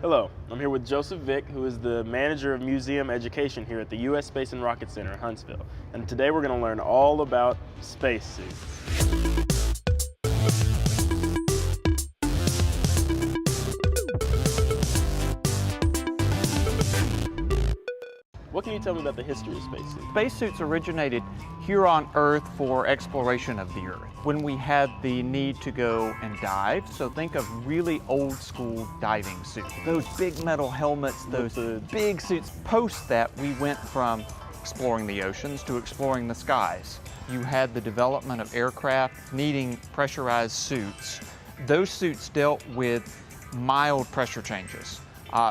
Hello, I'm here with Joseph Vick, who is the manager of museum education here at the U.S. Space and Rocket Center in Huntsville. And today we're going to learn all about spacesuits. What can you tell me about the history of spacesuits? Spacesuits originated here on Earth for exploration of the Earth. When we had the need to go and dive, so think of really old school diving suits. Those big metal helmets, those big suits. Post that, we went from exploring the oceans to exploring the skies. You had the development of aircraft needing pressurized suits. Those suits dealt with mild pressure changes.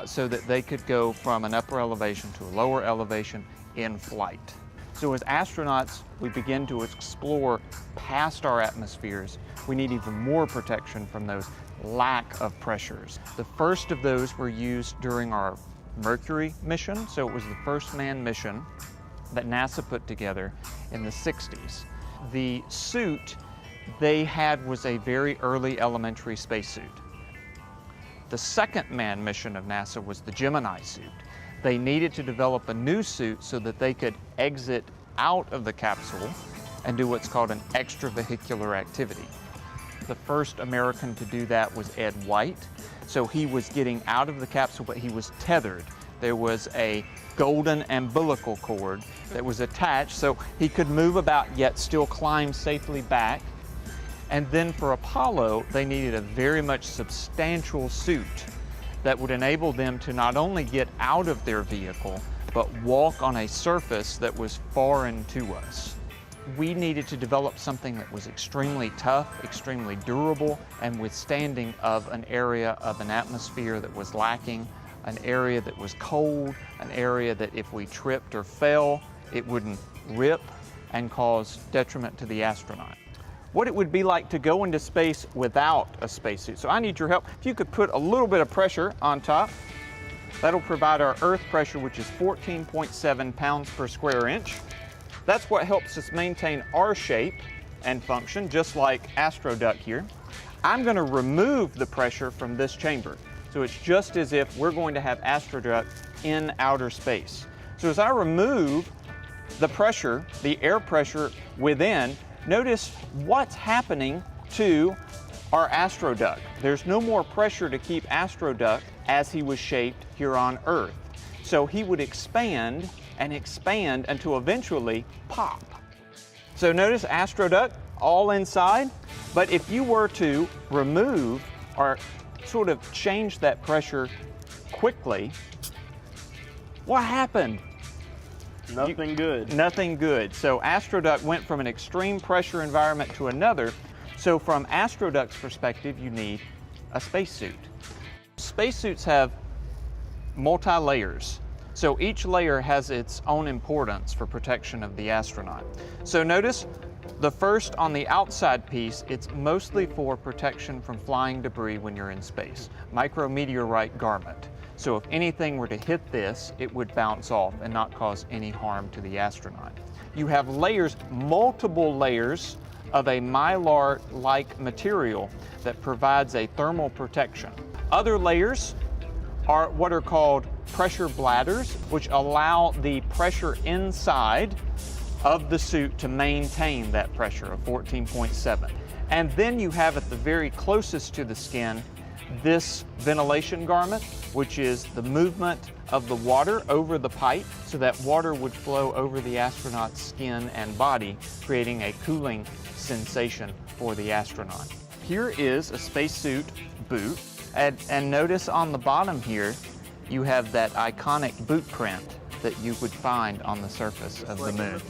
So that they could go from an upper elevation to a lower elevation in flight. So as astronauts, we begin to explore past our atmospheres. We need even more protection from those lack of pressures. The first of those were used during our Mercury mission. So it was the first manned mission that NASA put together in the 60s. The suit they had was a very early elementary spacesuit. The second manned mission of NASA was the Gemini suit. They needed to develop a new suit so that they could exit out of the capsule and do what's called an extravehicular activity. The first American to do that was Ed White. So he was getting out of the capsule, but he was tethered. There was a golden umbilical cord that was attached so he could move about yet still climb safely back. And then for Apollo, they needed a very much substantial suit that would enable them to not only get out of their vehicle, but walk on a surface that was foreign to us. We needed to develop something that was extremely tough, extremely durable, and withstanding of an area of an atmosphere that was lacking, an area that was cold, an area that if we tripped or fell, it wouldn't rip and cause detriment to the astronaut. What it would be like to go into space without a spacesuit. So I need your help. If you could put a little bit of pressure on top, that'll provide our Earth pressure, which is 14.7 pounds per square inch. That's what helps us maintain our shape and function, just like AstroDuck here. I'm going to remove the pressure from this chamber. So it's just as if we're going to have AstroDuck in outer space. So as I remove the pressure, the air pressure within, notice what's happening to our AstroDuck. There's no more pressure to keep AstroDuck as he was shaped here on Earth. So he would expand and expand until eventually pop. So notice AstroDuck all inside, but if you were to remove or sort of change that pressure quickly, what happened? Nothing good. Nothing good. So AstroDuck went from an extreme pressure environment to another. So from AstroDuck's perspective, you need a spacesuit. Spacesuits have multi-layers. So each layer has its own importance for protection of the astronaut. So notice the first on the outside piece, it's mostly for protection from flying debris when you're in space. Micrometeorite garment. So if anything were to hit this, it would bounce off and not cause any harm to the astronaut. You have layers, multiple layers of a mylar-like material that provides a thermal protection. Other layers are what are called pressure bladders, which allow the pressure inside of the suit to maintain that pressure of 14.7. And then you have at the very closest to the skin this ventilation garment, which is the movement of the water over the pipe so that water would flow over the astronaut's skin and body, creating a cooling sensation for the astronaut. Here is a spacesuit boot, and notice on the bottom here, you have that iconic boot print that you would find on the surface of the moon.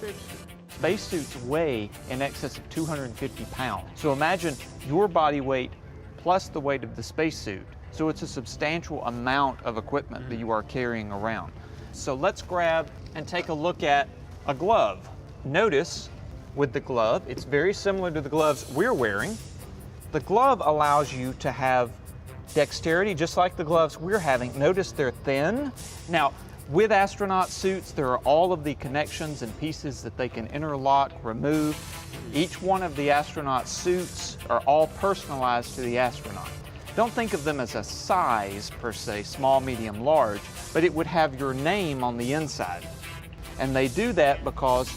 Spacesuits weigh in excess of 250 pounds. So imagine your body weight plus the weight of the spacesuit. So it's a substantial amount of equipment that you are carrying around. So let's grab and take a look at a glove. Notice with the glove, it's very similar to the gloves we're wearing. The glove allows you to have dexterity, just like the gloves we're having. Notice they're thin. Now, with astronaut suits, there are all of the connections and pieces that they can interlock, remove. Each one of the astronaut suits are all personalized to the astronaut. Don't think of them as a size per se, small, medium, large, but it would have your name on the inside. And they do that because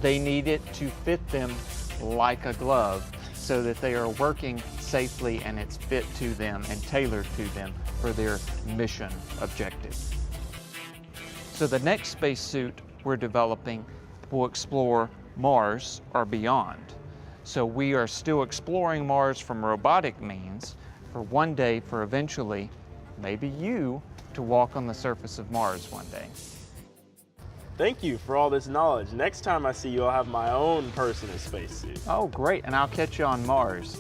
they need it to fit them like a glove so that they are working safely and it's fit to them and tailored to them for their mission objective. So the next spacesuit we're developing will explore Mars or beyond. So we are still exploring Mars from robotic means for one day, for eventually, maybe you, to walk on the surface of Mars one day. Thank you for all this knowledge. Next time I see you, I'll have my own personal spacesuit. Oh, great, and I'll catch you on Mars.